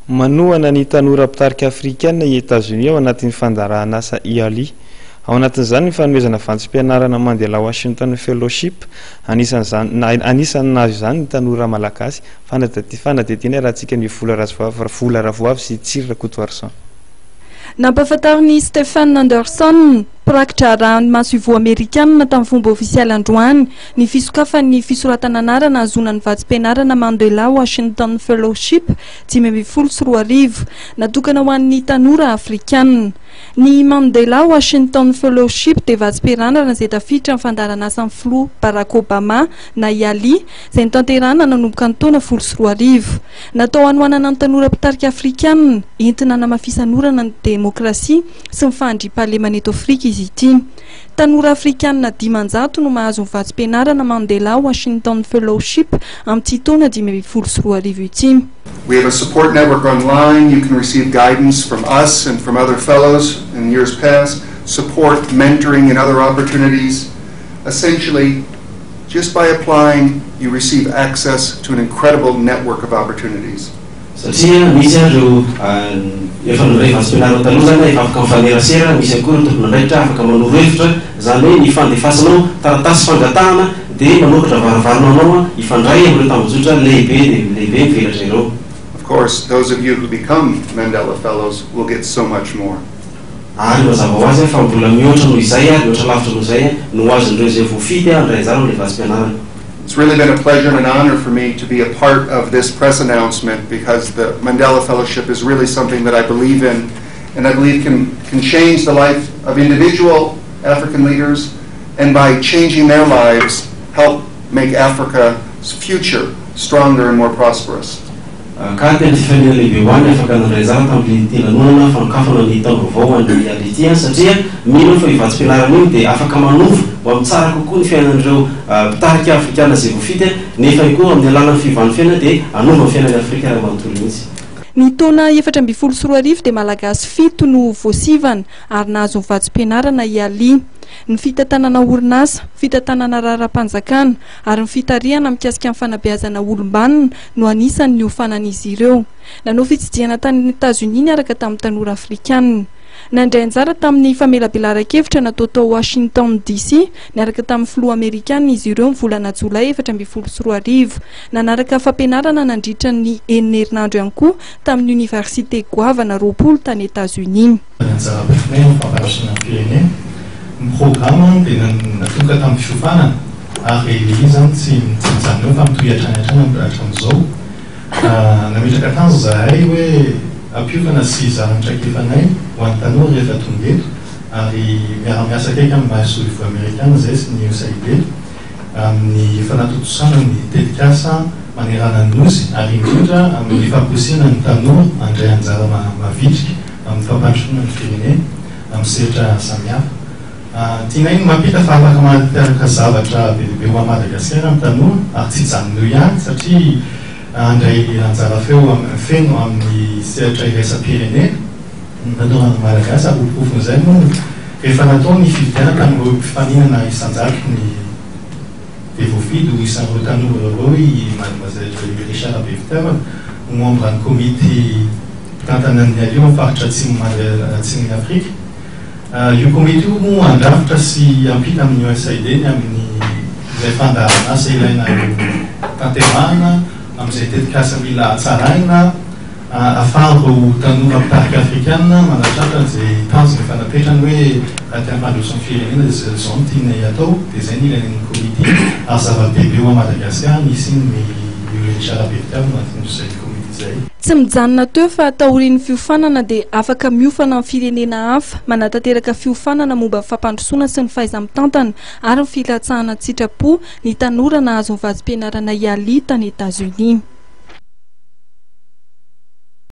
manohana ny tanora mpitarika afrikaina i États-Unis ao anatin'ny fandarahana asa IALI. Ao anatin'izany ny fanomezana vantsim-pianarana Mandela Washington Fellowship, anisan'ny nahazo izany ny tanora malagasy fanadetiny rahantsika ny vola ravoavy sy tsirra kotoarsan. Nampahafantariny Stephen Anderson, prakitra ranomaso amerikanina tamin'ny fomba ofisialy androany ny fisokafan'ny fisoratana anarana azonan'ny vatsim-pianarana Mandela Washington Fellowship 2024 natokana ho an'ny tanora afrikanina. Ny Mandela Washington Fellowship dia vatsim-pianarana izay tafiditra amin'ny fandaran'asan'ny filoha Barack Obama na IALI izay nitanterahana nanomboka ny taona 2024. Natao hanohanana ny tanora mpitarika afrikanina entina namafisanorana ny demokrasia sy ny fandriam-pahalemana eto Afrika izy ity. Tanora afrikanina 500 no mahazo ny vatsim-pianarana Mandela Washington Fellowship amin'ny taona 2024 ity. We have a support network online. You can receive guidance from us and from other fellows in years past, support, mentoring, and other opportunities. Essentially, just by applying, you receive access to an incredible network of opportunities. Satria misy andro efa nandray vatsim-pianarana taloha zany efa afaka mifanerasera, misy akory tompon'andraikitra afaka manoro hevitra, zany hoe ny fandefasanao taratasy fangatahana dia manokatra varavaranao ifandray amin'ireo tambazotra lehibe mivelatra ireo. Of course, those of you who become Mandela Fellows will get so much more. Ary mazava ho azy fa mbola mihoatra noho izay mihoatra lavitra noho izay no azon'ireo izay voafidy andray anjara amin'ilay vatsim-pianarana. It's really been a pleasure and an honor for me to be a part of this press announcement because the Mandela Fellowship is really something that I believe in and I believe can change the life of individual African leaders and by changing their lives help make Africa's future stronger and more prosperous. Ka tena fifanina lehibe ho any afaka nandray anjara tamin'ny tenanonana fankafana ny taona vaovao an'ny IALI satria mino fa vatsim-pianarana iny dia afaka manova ho amin'ny tsara kokoa ny fiainan'ireo mpitarika afrikana izay voafidy nefa koa amin'ny alalan'ny fivan'ny fiainana dia hanova ny fiainan'ny Afrika raha manontolo mihitsy. Ny taona 2024 dia malagasy 7 no voasivana ary nahazo ny vatsim-pianarana IALI. Ny fitantanana orinasa, fitantanana raharaham-panjakana ary ny fitarihana mikasika amin'ny fanabeazana olombanona no anisan'ny niofanan'izy ireo. Nanao fitsidiana tany États-Unis niaraka tamin'ny tanora afrikanina. Nandray anjara tamin'ny famelabelaran-kevitra natao tao Washington DC niaraka tamin'ny filoha amerikanina izy ireo ny volana Jolay 2024. Nanaraka fampianarana nandritra ny enina herinandro ihany koa tamin'ny Université Goavana Roapolo tany États-Unis. Ny programme dia natonga tamin'ny fiofanana ary izy zany tsy mijanona fa mitohy hatrany hatramin'izao. Nametraka tany zahay hoe ampiofana sy zaran-traikefanay ho an'ny tanora rehefa tonga eto ary miara-miasa kaiky amin'ny mahasolivy amerikana zay sy ny USAID amin'ny fanatotosana ny tetikasa manerana ny nosy ary indrindra amin'ny famposina ny tanora andray anjara mavitrika amin'ny fampandrosoana ny firenena amin'ny sehatra samihafa. Tiana iny mampita fa afaka mampiaraka zavatra bebe ho Madagasikara amin'ny tanora ary tsy hijanona eo ihany satria andray anjara feno amin'ny sehatra iraisam-pirenena ny tanora malagasy apofofony izay moa rehefa natao ny fividianana tamin'ireo mpifaninana isan-jato ny voafidy ho isan'ireo tanora ireo i Mademoiselle Richard Bevitava ho membre ny komité tantanan'ny IALI amin'ny faritra atsimon'ny Afrika. Io komité io moa andrafitra sy ampita amin'ny USAID ny amin'ny izay fandaharana asa ilaina tanterahana amin'izay tetikasa mila hatsaraina ahafahan'ireo tanora mpitarika afrikanina manatratra izay tanjona efa napetrany hoe raha tiana mandroso ny firenena dia zao no tiana atao dia izay ny ilain'ny komité ary zava-dehibe ho Madagasikara nisy ny Richard Bevitava manatindr'izay komité izay. Tsy mijanona teo fa ataorian'ny fiofanana dia afaka miofana amin'ny firenena hafa, manatanteraka fiofanana momba ny fampandrosoana sy ny fahaiza-mitantana ary ny filatsahana sitrapo ny tanora nahazo ny vatsim-pianarana IALI tany États-Unis.